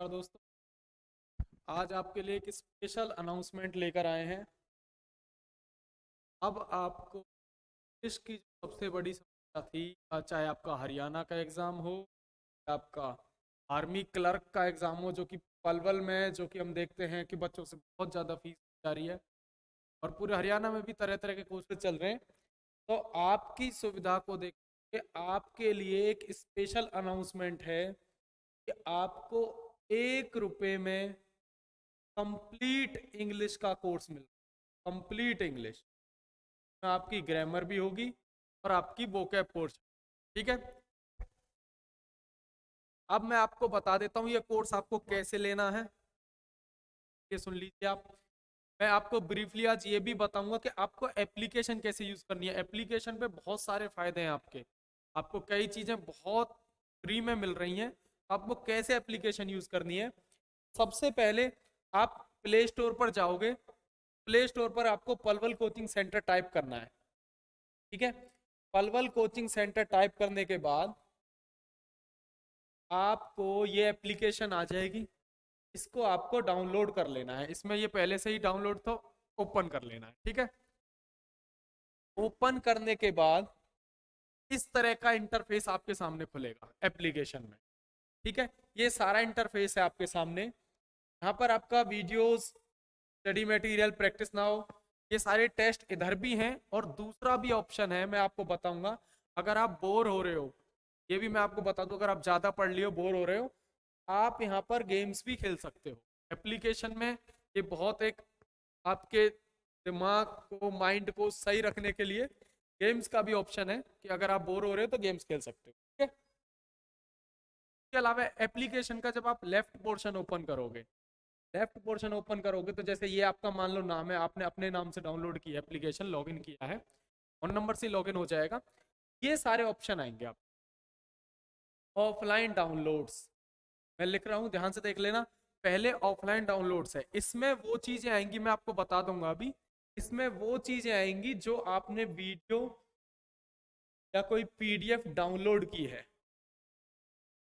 नमस्कार दोस्तों। आज आपके लिए एक स्पेशल अनाउंसमेंट लेकर आए हैं। अब आपको इंग्लिश की जो सबसे बड़ी समस्या थी, चाहे आपका हरियाणा का एग्ज़ाम हो या आपका आर्मी क्लर्क का एग्ज़ाम हो, जो कि पलवल में जो कि हम देखते हैं कि बच्चों से बहुत ज़्यादा फीस जा रही है और पूरे हरियाणा में भी तरह तरह के कोर्सेज चल रहे हैं। तो आपकी सुविधा को देख के आपके लिए एक स्पेशल अनाउंसमेंट है कि आपको 1 रुपए में कंप्लीट इंग्लिश का कोर्स मिल रहा है। कंप्लीट इंग्लिश में आपकी ग्रामर भी होगी और आपकी वोकैब कोर्स। ठीक है, अब मैं आपको बता देता हूँ ये कोर्स आपको कैसे लेना है। ये सुन लीजिए आप। मैं आपको ब्रीफली आज ये भी बताऊंगा कि आपको एप्लीकेशन कैसे यूज करनी है। एप्लीकेशन पे बहुत सारे फायदे हैं आपके। आपको कई चीजें बहुत फ्री में मिल रही हैं। आपको कैसे एप्लीकेशन यूज करनी है। सबसे पहले आप प्ले स्टोर पर जाओगे। प्ले स्टोर पर आपको पलवल कोचिंग सेंटर टाइप करना है। ठीक है, पलवल कोचिंग सेंटर टाइप करने के बाद आपको ये एप्लीकेशन आ जाएगी। इसको आपको डाउनलोड कर लेना है। इसमें ये पहले से ही डाउनलोड तो ओपन कर लेना है। ठीक है, ओपन करने के बाद इस तरह का इंटरफेस आपके सामने खुलेगा एप्लीकेशन में। ठीक है, ये सारा इंटरफेस है आपके सामने। यहाँ पर आपका videos, study material, practice now, ये सारे टेस्ट इधर भी हैं और दूसरा भी ऑप्शन है, मैं आपको बताऊंगा। अगर आप बोर हो रहे हो, ये भी मैं आपको बता दूं, अगर आप ज़्यादा पढ़ लियो, बोर हो रहे हो, आप यहाँ पर गेम्स भी खेल सकते हो एप्लीकेशन में। ये बहुत एक आपके दिमाग को, माइंड को सही रखने के लिए गेम्स का भी ऑप्शन है कि अगर आप बोर हो रहे हो तो गेम्स खेल सकते हो। ठीक है, इसके अलावा एप्लीकेशन का जब आप लेफ्ट पोर्शन ओपन करोगे, लेफ्ट पोर्शन ओपन करोगे तो जैसे ये आपका मान लो नाम है, आपने अपने नाम से डाउनलोड किया एप्लीकेशन, लॉगिन किया है, फोन नंबर से लॉगिन हो जाएगा। ये सारे ऑप्शन आएंगे आप। ऑफलाइन डाउनलोड्स मैं लिख रहा हूँ, ध्यान से देख लेना। पहले ऑफलाइन डाउनलोड्स है, इसमें वो चीजें आएंगी, मैं आपको बता दूंगा अभी। इसमें वो चीजें आएंगी जो आपने वीडियो या कोई पीडीएफ डाउनलोड की है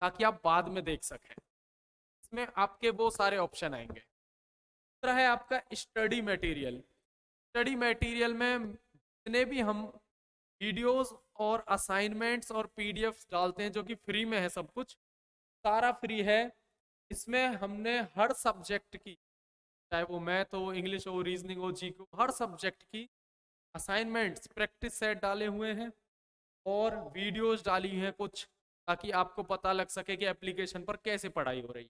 ताकि आप बाद में देख सकें। इसमें आपके वो सारे ऑप्शन आएंगे। दूसरा है आपका स्टडी मटेरियल। स्टडी मटेरियल में जितने भी हम वीडियोस और असाइनमेंट्स और पीडीएफ्स डालते हैं, जो कि फ्री में है, सब कुछ सारा फ्री है। इसमें हमने हर सब्जेक्ट की, चाहे वो मैथ हो, इंग्लिश हो, रीजनिंग हो, जी को, हर सब्जेक्ट की असाइनमेंट्स, प्रैक्टिस सेट डाले हुए हैं और वीडियोस डाली हैं कुछ, ताकि आपको पता लग सके कि एप्लीकेशन पर कैसे पढ़ाई हो रही है।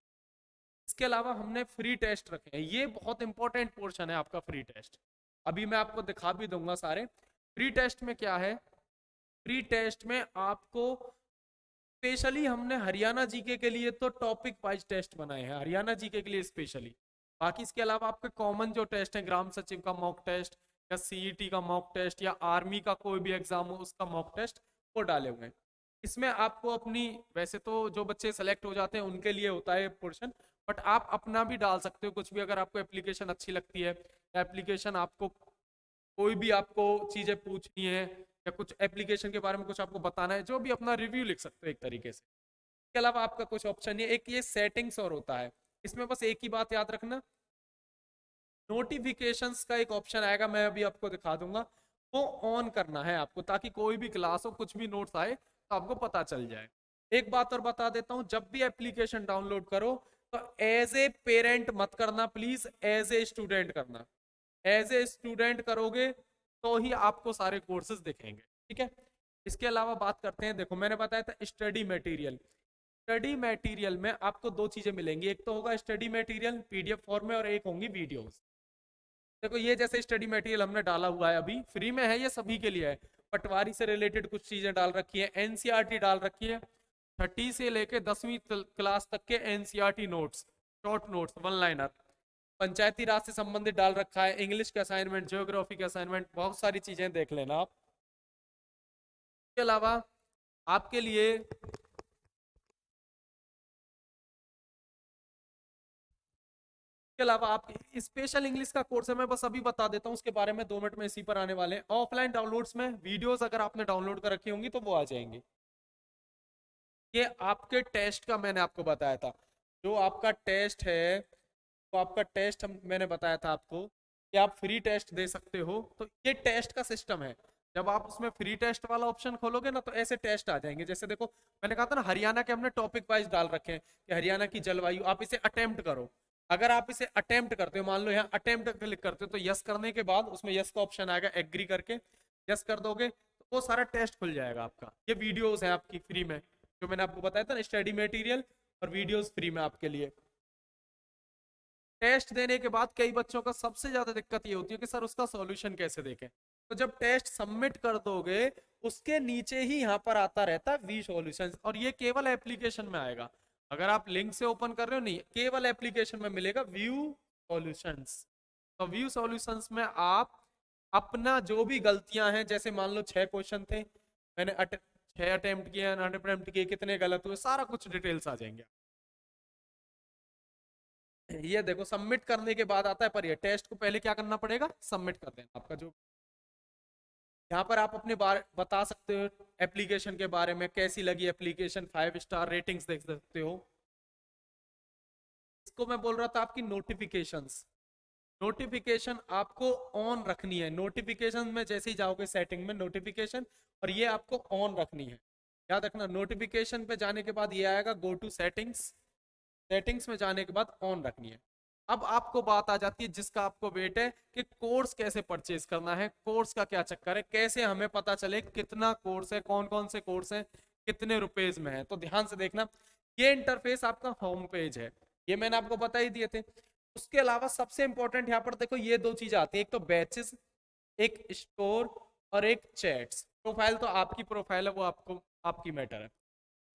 इसके अलावा हमने फ्री टेस्ट रखे हैं। ये बहुत इंपॉर्टेंट पोर्शन है आपका, फ्री टेस्ट। अभी मैं आपको दिखा भी दूंगा सारे। फ्री टेस्ट में क्या है, फ्री टेस्ट में आपको स्पेशली हमने हरियाणा जीके के लिए तो टॉपिक वाइज टेस्ट बनाए हैं, हरियाणा जीके के लिए स्पेशली। बाकी इसके अलावा आपके कॉमन जो टेस्ट हैं, ग्राम सचिव का मॉक टेस्ट या सीईटी का मॉक टेस्ट या आर्मी का कोई भी एग्जाम हो उसका मॉक टेस्ट, वो डाले हुए हैं। इसमें आपको अपनी, वैसे तो जो बच्चे सेलेक्ट हो जाते हैं उनके लिए होता है पोर्शन, बट आप अपना भी डाल सकते हो कुछ भी। अगर आपको एप्लीकेशन अच्छी लगती है या एप्लीकेशन आपको कोई भी आपको चीजें पूछनी है या कुछ एप्लीकेशन के बारे में कुछ आपको बताना है, जो भी अपना रिव्यू लिख सकते हो एक तरीके से। इसके अलावा आपका कुछ ऑप्शन है, एक ये सेटिंग्स और होता है। इसमें बस एक ही बात याद रखना, नोटिफिकेशंस का एक ऑप्शन आएगा, मैं अभी आपको दिखा दूंगा, वो ऑन करना है आपको, ताकि कोई भी क्लास हो, कुछ भी नोट्स आए तो आपको पता चल जाए। एक बात और बता देता हूं, जब भी एप्लीकेशन डाउनलोड करो तो एज ए पेरेंट मत करना प्लीज, एज ए स्टूडेंट करना। एज ए स्टूडेंट करोगे तो ही आपको सारे कोर्सेज दिखेंगे। ठीक है, इसके अलावा बात करते हैं, देखो मैंने बताया था स्टडी मटेरियल। स्टडी मटेरियल में आपको दो चीजें मिलेंगी, एक तो होगा स्टडी मटेरियल पीडीएफ फॉर्म में और एक होंगी वीडियोस। देखो ये जैसे स्टडी मटेरियल हमने डाला हुआ है, अभी फ्री में है, ये सभी के लिए है। पटवारी से रिलेटेड कुछ चीजें डाल रखी है, एनसीईआरटी डाल रखी है, 30 से लेके 10वीं क्लास तक के NCERT notes, short notes, one liner. Panchayati Raj से संबंधित डाल रखा है, इंग्लिश के असाइनमेंट, ज्योग्राफी के असाइनमेंट, बहुत सारी चीजें देख लेना आप। इसके अलावा आपके लिए के अलावा आप स्पेशल इंग्लिश का कोर्स है, मैं बस अभी बता देता हूँ उसके बारे में, 2 मिनट में इसी पर आने वाले हैं। ऑफलाइन डाउनलोड्स में वीडियोस अगर आपने डाउनलोड कर रखी होंगी तो वो आ जाएंगी। ये आपके टेस्ट का मैंने आपको बताया था, जो आपका टेस्ट है, तो आपका टेस्ट मैंने बताया था आपको कि आप फ्री टेस्ट दे सकते हो। तो ये टेस्ट का सिस्टम है। जब आप उसमें फ्री टेस्ट वाला ऑप्शन खोलोगे ना, तो ऐसे टेस्ट आ जाएंगे। जैसे देखो, मैंने कहा था ना, हरियाणा के हमने टॉपिक वाइज डाल रखे हैं कि हरियाणा की जलवायु, आप इसे अटेम्प्ट करो। अगर आप इसे अटेम्प्ट करते हो, मान लो यहाँ अटेम्प्ट क्लिक करते हो, तो यस करने के बाद उसमें यस का ऑप्शन आएगा, एग्री करके यस कर दोगे तो वो सारा टेस्ट खुल जाएगा आपका। ये वीडियोस है आपकी फ्री में, जो मैंने आपको बताया था ना, स्टडी मटेरियल और वीडियोस फ्री में आपके लिए। टेस्ट देने के बाद कई बच्चों का सबसे ज्यादा दिक्कत ये होती है कि सर उसका सॉल्यूशन कैसे देखें। तो जब टेस्ट सबमिट कर दोगे, उसके नीचे ही यहाँ पर आता रहता है वी सॉल्यूशन, और ये केवल एप्लीकेशन में आएगा। अगर आप लिंक से ओपन कर रहे हो, नहीं, केवल एप्लीकेशन में मिलेगा व्यू सॉल्यूशंस। तो व्यू सॉल्यूशंस में आप अपना जो भी गलतियां हैं, जैसे मान लो 6 क्वेश्चन थे, मैंने 6 अटेम्प्ट किए, 9 अटेम्प्ट किए, कितने गलत हुए, सारा कुछ डिटेल्स आ जाएंगे। ये देखो, सबमिट करने के बाद आता है, पर ये टेस्ट को पहले क्या करना पड़ेगा, सबमिट कर देना आपका। जो यहाँ पर आप अपने बारे बता सकते हो एप्लीकेशन के बारे में, कैसी लगी एप्लीकेशन, 5 स्टार रेटिंग्स देख सकते हो। इसको मैं बोल रहा था आपकी नोटिफिकेशंस। नोटिफिकेशन आपको ऑन रखनी है। नोटिफिकेशन में जैसे ही जाओगे सेटिंग में, नोटिफिकेशन, और ये आपको ऑन रखनी है। याद रखना, नोटिफिकेशन पे जाने के बाद ये आएगा गो टू सेटिंग्स। सेटिंग्स में जाने के बाद ऑन रखनी है। अब आपको बात आ जाती है जिसका आपको वेट है, कि कोर्स कैसे परचेज करना है, कोर्स का क्या चक्कर है, कैसे हमें पता चले कितना कोर्स है, कौन कौन से कोर्स है, कितने रुपएज में है। तो ध्यान से देखना, ये इंटरफेस आपका होम पेज है, ये मैंने आपको बता ही दिए थे। उसके अलावा सबसे इंपॉर्टेंट यहाँ पर देखो, ये 2 चीज आती है, एक तो बैचेस, एक स्टोर, और एक चैट्स। प्रोफाइल तो आपकी प्रोफाइल है, वो आपको आपकी मैटर है।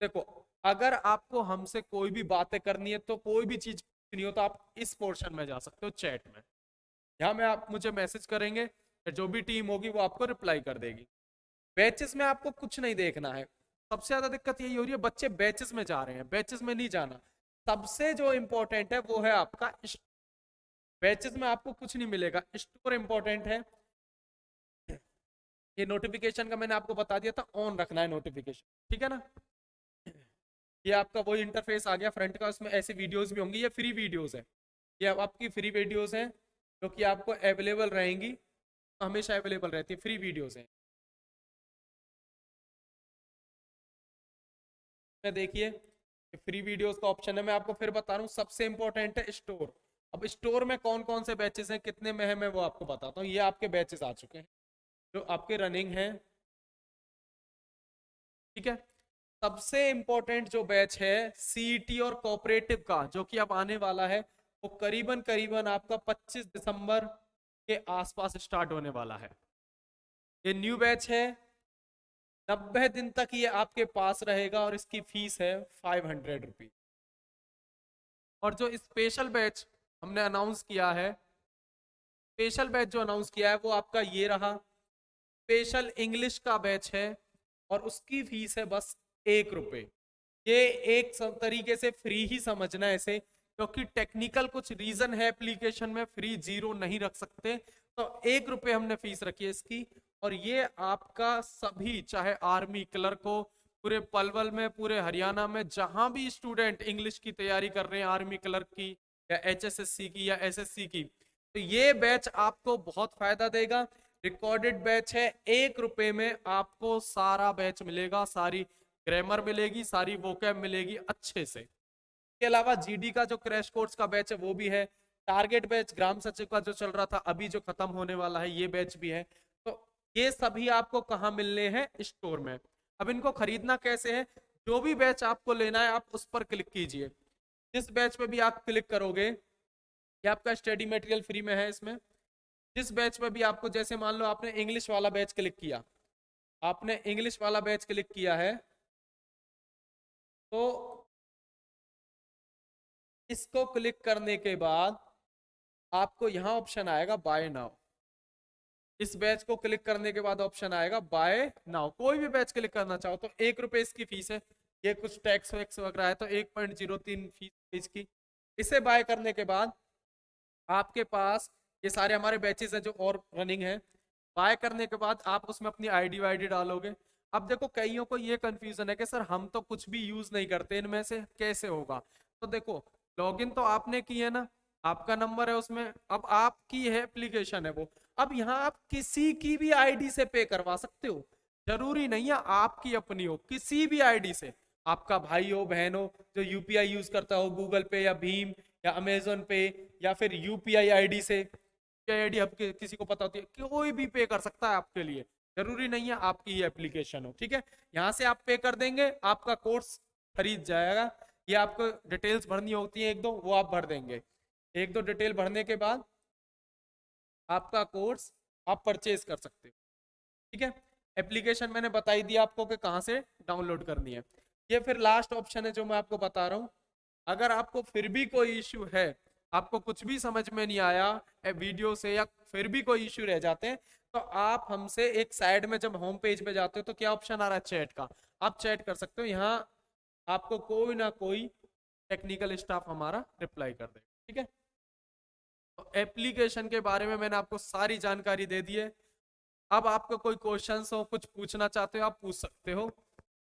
देखो, अगर आपको हमसे कोई भी बातें करनी है, तो कोई भी चीज नहीं हो, तो आप इस पोर्शन में जा सकते हो, चैट में। यहाँ में आप मुझे मैसेज करेंगे, जो भी टीम होगी वो आपको रिप्लाई कर देगी। बैचेस में आपको कुछ नहीं देखना है। सबसे ज्यादा दिक्कत यही हो रही है, बच्चे बैचेस में जा रहे हैं, बैचेस में नहीं जाना। सबसे जो इंपॉर्टेंट है वो है आपका, बैचेस में आपको कुछ नहीं मिलेगा, स्टोर इंपॉर्टेंट है। ये नोटिफिकेशन का मैंने आपको बता दिया था, ऑन रखना है नोटिफिकेशन, ठीक है ना। ये आपका वही इंटरफेस आ गया फ्रंट का, उसमें ऐसी वीडियोस भी होंगी, ये फ्री वीडियोस है, ये अब आपकी फ्री वीडियोस हैं, जो कि आपको अवेलेबल रहेंगी, हमेशा अवेलेबल रहती है, फ्री वीडियोस हैं। में देखिए, फ्री वीडियोस का ऑप्शन है, मैं आपको फिर बता रहा हूँ, सबसे इंपॉर्टेंट है स्टोर। अब स्टोर में कौन कौन से बैचेस हैं, कितने में है, मैं वो आपको बताता हूँ। ये आपके बैचेस आ चुके हैं जो आपके रनिंग हैं, ठीक है। सबसे इंपॉर्टेंट जो बैच है सीईटी और कोऑपरेटिव का, जो कि अब आने वाला है, वो करीबन करीबन आपका 25 दिसंबर के आसपास स्टार्ट होने वाला है। ये न्यू बैच है, 90 दिन तक ये आपके पास रहेगा, और इसकी फीस है 500 रुपीज। और जो स्पेशल बैच हमने अनाउंस किया है, स्पेशल बैच जो अनाउंस किया है वो आपका ये रहा, स्पेशल इंग्लिश का बैच है, और उसकी फीस है बस 1 रुपए। ये एक तरीके से फ्री ही समझना है इसे, क्योंकि टेक्निकल कुछ रीजन है एप्लीकेशन में फ्री जीरो नहीं रख सकते, तो 1 रुपए हमने फीस रखी है इसकी। और ये आपका सभी, चाहे आर्मी क्लर्क हो, पूरे पलवल में, पूरे हरियाणा में, जहां भी स्टूडेंट इंग्लिश की तैयारी कर रहे हैं, आर्मी क्लर्क की या एचएसएससी की या एसएससी की, तो ये बैच आपको बहुत फायदा देगा। रिकॉर्डेड बैच है, 1 रुपए में आपको सारा बैच मिलेगा, सारी ग्रामर मिलेगी, सारी वोकैब मिलेगी अच्छे से। इसके अलावा जीडी का जो क्रैश कोर्स का बैच है वो भी है। टारगेट बैच ग्राम सचिव का जो चल रहा था, अभी जो खत्म होने वाला है, ये बैच भी है। तो ये सभी आपको कहाँ मिलने हैं, स्टोर में। अब इनको खरीदना कैसे है, जो भी बैच आपको लेना है आप उस पर क्लिक कीजिए। जिस बैच पे भी आप क्लिक करोगे, ये आपका स्टडी मटेरियल फ्री में है। इसमें जिस बैच में भी आपको, जैसे मान लो आपने इंग्लिश वाला बैच क्लिक किया, आपने इंग्लिश वाला बैच क्लिक किया है, तो इसको क्लिक करने के बाद आपको यहाँ ऑप्शन आएगा बाय नाउ। इस बैच को क्लिक करने के बाद ऑप्शन आएगा बाय नाउ। कोई भी बैच क्लिक करना चाहो तो 1 रुपए इसकी फीस है, ये कुछ टैक्स वैक्स वगैरह है, तो 1.03 फीस इसकी। इसे बाय करने के बाद आपके पास ये सारे हमारे बैचेस हैं जो और रनिंग है। बाय करने के बाद आप उसमें अपनी आईडी वाईडी डालोगे। अब देखो, कईयों को ये कंफ्यूजन है कि सर हम तो कुछ भी यूज नहीं करते, इनमें से कैसे होगा। तो देखो, लॉगिन तो आपने की है ना, आपका नंबर है उसमें, अब आपकी है एप्लीकेशन है वो। अब यहाँ आप किसी की भी आईडी से पे करवा सकते हो, जरूरी नहीं है आपकी अपनी हो, किसी भी आईडी से। आपका भाई हो, बहन हो, जो यूपीआई यूज करता हो, गूगल पे या भीम या अमेजोन पे, या फिर यूपीआई आईडी से, यूपीआई आईडी अब किसी को पता होती है, कोई भी पे कर सकता है आपके लिए, जरूरी नहीं है आपकी ही एप्लीकेशन हो। ठीक है, यहाँ से आप पे कर देंगे, आपका कोर्स खरीद जाएगा। ये आपको डिटेल्स भरनी होती है एक दो, वो आप भर देंगे। एक दो डिटेल भरने के बाद आपका कोर्स आप परचेज कर सकते हो। ठीक है, एप्लीकेशन मैंने बताई दी आपको कि कहाँ से डाउनलोड करनी है। ये फिर लास्ट ऑप्शन है जो मैं आपको बता रहा हूँ। अगर आपको फिर भी कोई इश्यू है, आपको कुछ भी समझ में नहीं आया वीडियो से, या फिर भी कोई इश्यू रह जाते हैं, तो आप हमसे एक साइड में जब होम पेज पे जाते हो तो क्या ऑप्शन आ रहा है, चैट का, आप चैट कर सकते हो। यहाँ आपको कोई ना कोई टेक्निकल स्टाफ हमारा रिप्लाई कर देगा। ठीक है, तो एप्लीकेशन के बारे में मैंने आपको सारी जानकारी दे दी है। अब आपको कोई क्वेश्चंस हो, कुछ पूछना चाहते हो, आप पूछ सकते हो।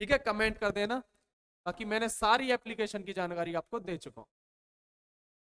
ठीक है, कमेंट कर देना, बाकी मैंने सारी एप्लीकेशन की जानकारी आपको दे चुका हूँ।